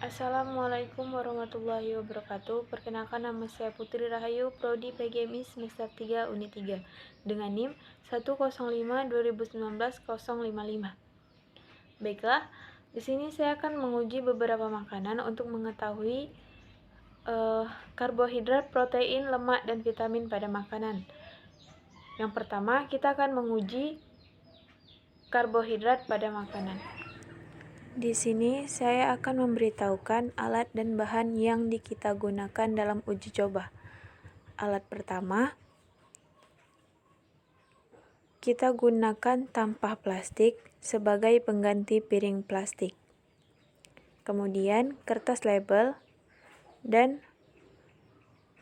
Assalamualaikum warahmatullahi wabarakatuh. Perkenalkan, nama saya Putri Rahayu, Prodi PGMI semester 3 Unit 3 dengan NIM 105/2019-055. Baiklah, di sini saya akan menguji beberapa makanan untuk mengetahui karbohidrat, protein, lemak, dan vitamin pada makanan. Yang pertama, kita akan menguji karbohidrat pada makanan. Di sini saya akan memberitahukan alat dan bahan yang kita gunakan dalam uji coba. Alat pertama, kita gunakan tampah plastik sebagai pengganti piring plastik. Kemudian kertas label, dan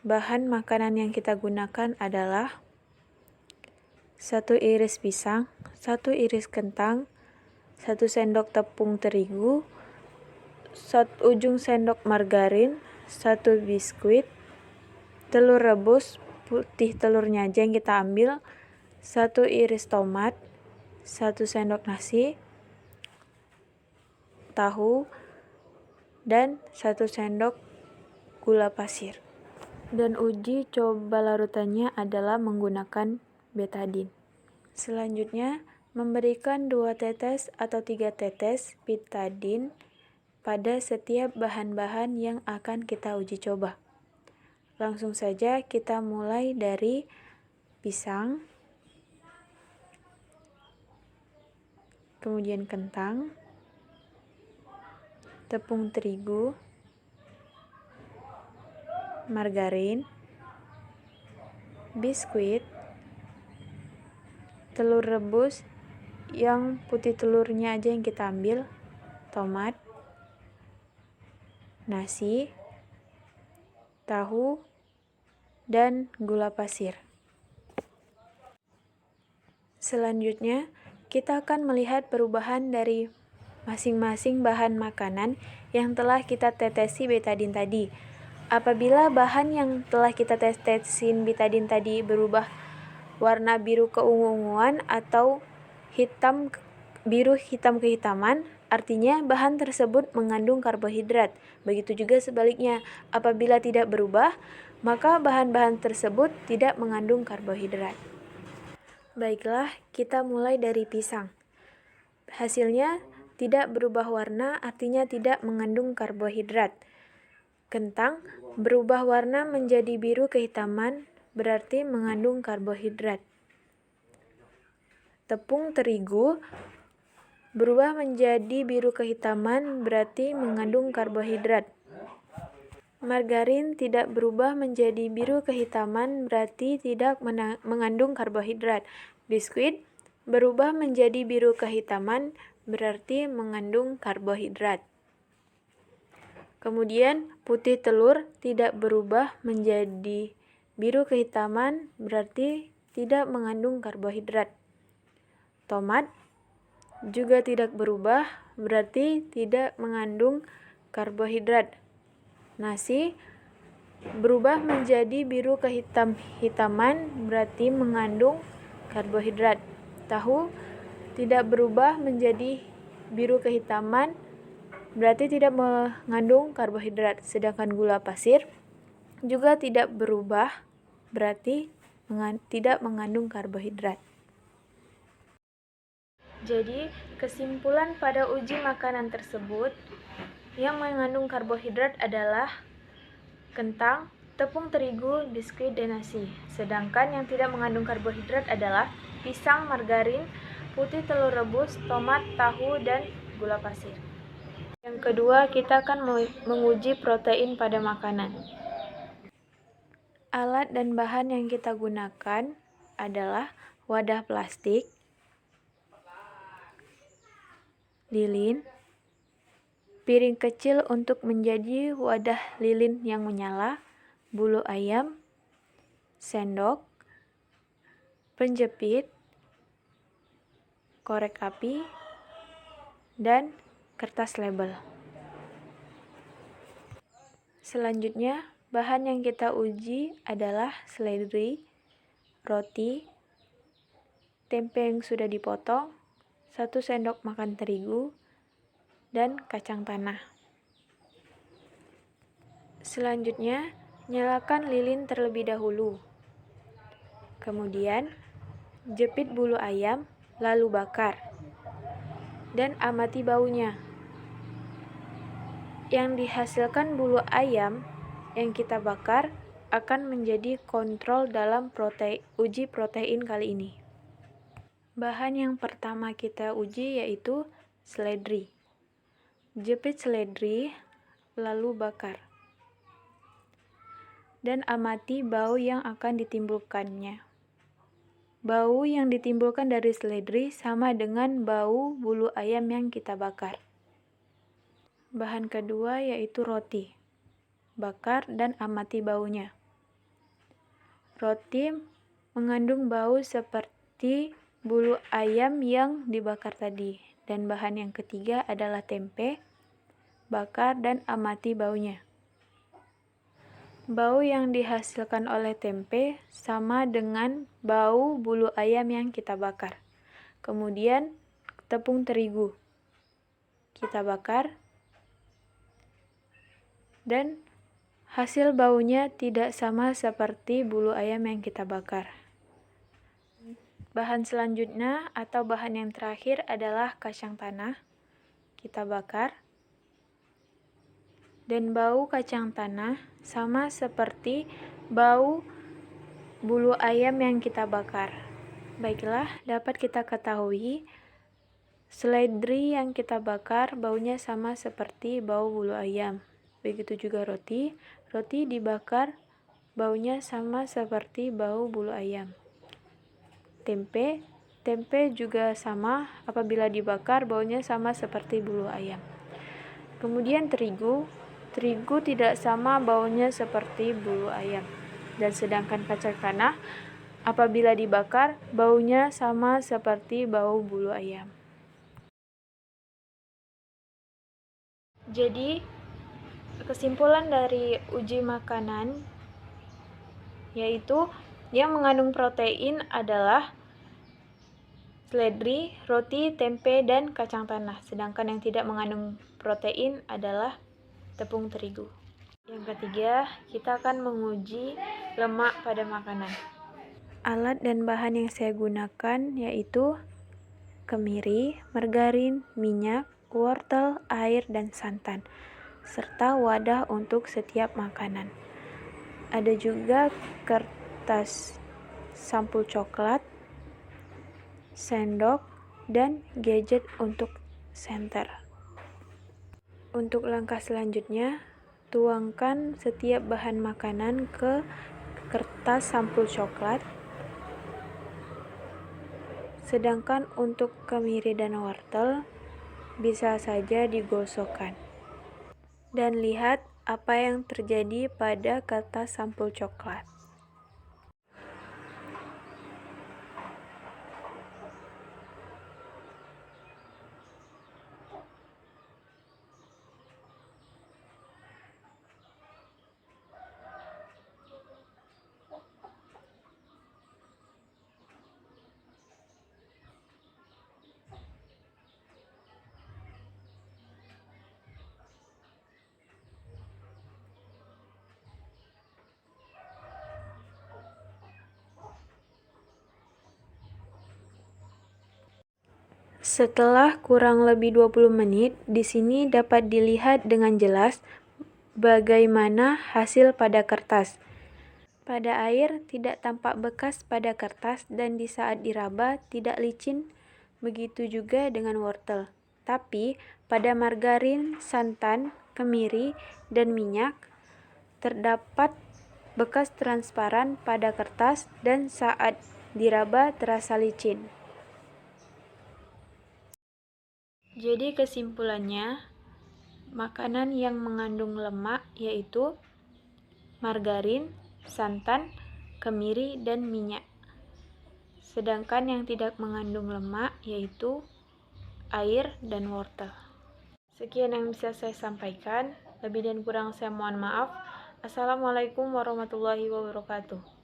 bahan makanan yang kita gunakan adalah 1 iris pisang, 1 iris kentang, 1 sendok tepung terigu, 1 ujung sendok margarin, 1 biskuit, telur rebus, putih telurnya aja yang kita ambil, 1 iris tomat, 1 sendok nasi, tahu, dan 1 sendok gula pasir. Dan uji coba larutannya adalah menggunakan betadin. Selanjutnya, memberikan 2 tetes atau 3 tetes betadin pada setiap bahan-bahan yang akan kita uji coba. Langsung saja kita mulai dari pisang, kemudian kentang, tepung terigu, margarin, biskuit, telur rebus yang putih telurnya aja yang kita ambil, tomat, nasi, tahu, dan gula pasir. Selanjutnya, kita akan melihat perubahan dari masing-masing bahan makanan yang telah kita tetesi betadin tadi. Apabila bahan yang telah kita tetesin betadin tadi berubah warna biru keungu-unguan atau biru hitam kehitaman, artinya bahan tersebut mengandung karbohidrat. Begitu juga sebaliknya, apabila tidak berubah, maka bahan-bahan tersebut tidak mengandung karbohidrat. Baiklah, kita mulai dari pisang. Hasilnya tidak berubah warna, artinya tidak mengandung karbohidrat. Kentang berubah warna menjadi biru kehitaman, berarti mengandung karbohidrat. Tepung terigu berubah menjadi biru kehitaman, berarti mengandung karbohidrat. Margarin tidak berubah menjadi biru kehitaman, berarti tidak mengandung karbohidrat. Biskuit berubah menjadi biru kehitaman, berarti mengandung karbohidrat. Kemudian putih telur tidak berubah menjadi biru kehitaman, berarti tidak mengandung karbohidrat. Tomat juga tidak berubah, berarti tidak mengandung karbohidrat. Nasi berubah menjadi biru kehitaman, berarti mengandung karbohidrat. Tahu tidak berubah menjadi biru kehitaman, berarti tidak mengandung karbohidrat. Sedangkan gula pasir juga tidak berubah, berarti tidak mengandung karbohidrat. Jadi, kesimpulan pada uji makanan tersebut, yang mengandung karbohidrat adalah kentang, tepung terigu, biskuit, dan nasi. Sedangkan yang tidak mengandung karbohidrat adalah pisang, margarin, putih telur rebus, tomat, tahu, dan gula pasir. Yang kedua, kita akan menguji protein pada makanan. Alat dan bahan yang kita gunakan adalah wadah plastik, lilin, piring kecil untuk menjadi wadah lilin yang menyala, bulu ayam, sendok, penjepit, korek api, dan kertas label. Selanjutnya, bahan yang kita uji adalah seledri, roti, tempe yang sudah dipotong, 1 sendok makan terigu, dan kacang tanah. Selanjutnya, nyalakan lilin terlebih dahulu. Kemudian, jepit bulu ayam, lalu bakar. Dan amati baunya. Yang dihasilkan bulu ayam yang kita bakar akan menjadi kontrol dalam uji protein kali ini. Bahan yang pertama kita uji yaitu seledri. Jepit seledri, lalu bakar. Dan amati bau yang akan ditimbulkannya. Bau yang ditimbulkan dari seledri sama dengan bau bulu ayam yang kita bakar. Bahan kedua yaitu roti. Bakar dan amati baunya. Roti mengandung bau seperti bulu ayam yang dibakar tadi. Dan bahan yang ketiga adalah tempe. Bakar dan amati baunya. Bau yang dihasilkan oleh tempe sama dengan bau bulu ayam yang kita bakar. Kemudian tepung terigu. Kita bakar. Dan hasil baunya tidak sama seperti bulu ayam yang kita bakar. Bahan selanjutnya atau bahan yang terakhir adalah kacang tanah. Kita bakar. Dan bau kacang tanah sama seperti bau bulu ayam yang kita bakar. Baiklah, dapat kita ketahui seledri yang kita bakar baunya sama seperti bau bulu ayam. Begitu juga roti. Roti dibakar baunya sama seperti bau bulu ayam. Tempe juga sama, apabila dibakar baunya sama seperti bulu ayam. Kemudian terigu tidak sama baunya seperti bulu ayam. Dan sedangkan kacang tanah apabila dibakar baunya sama seperti bau bulu ayam. Jadi kesimpulan dari uji makanan yaitu yang mengandung protein adalah seledri, roti, tempe, dan kacang tanah. Sedangkan yang tidak mengandung protein adalah tepung terigu. Yang ketiga, kita akan menguji lemak pada makanan. Alat dan bahan yang saya gunakan yaitu kemiri, margarin, minyak, wortel, air, dan santan, serta wadah untuk setiap makanan. Ada juga kertas sampul coklat, sendok, dan gadget untuk senter. Untuk langkah selanjutnya, tuangkan setiap bahan makanan ke kertas sampul coklat. Sedangkan untuk kemiri dan wortel bisa saja digosokkan. Dan lihat apa yang terjadi pada kertas sampul coklat. Setelah kurang lebih 20 menit, di sini dapat dilihat dengan jelas bagaimana hasil pada kertas. Pada air tidak tampak bekas pada kertas dan di saat diraba tidak licin, begitu juga dengan wortel. Tapi pada margarin, santan, kemiri, dan minyak terdapat bekas transparan pada kertas dan saat diraba terasa licin. Jadi kesimpulannya, makanan yang mengandung lemak yaitu margarin, santan, kemiri, dan minyak. Sedangkan yang tidak mengandung lemak yaitu air dan wortel. Sekian yang bisa saya sampaikan. Lebih dan kurang saya mohon maaf. Assalamualaikum warahmatullahi wabarakatuh.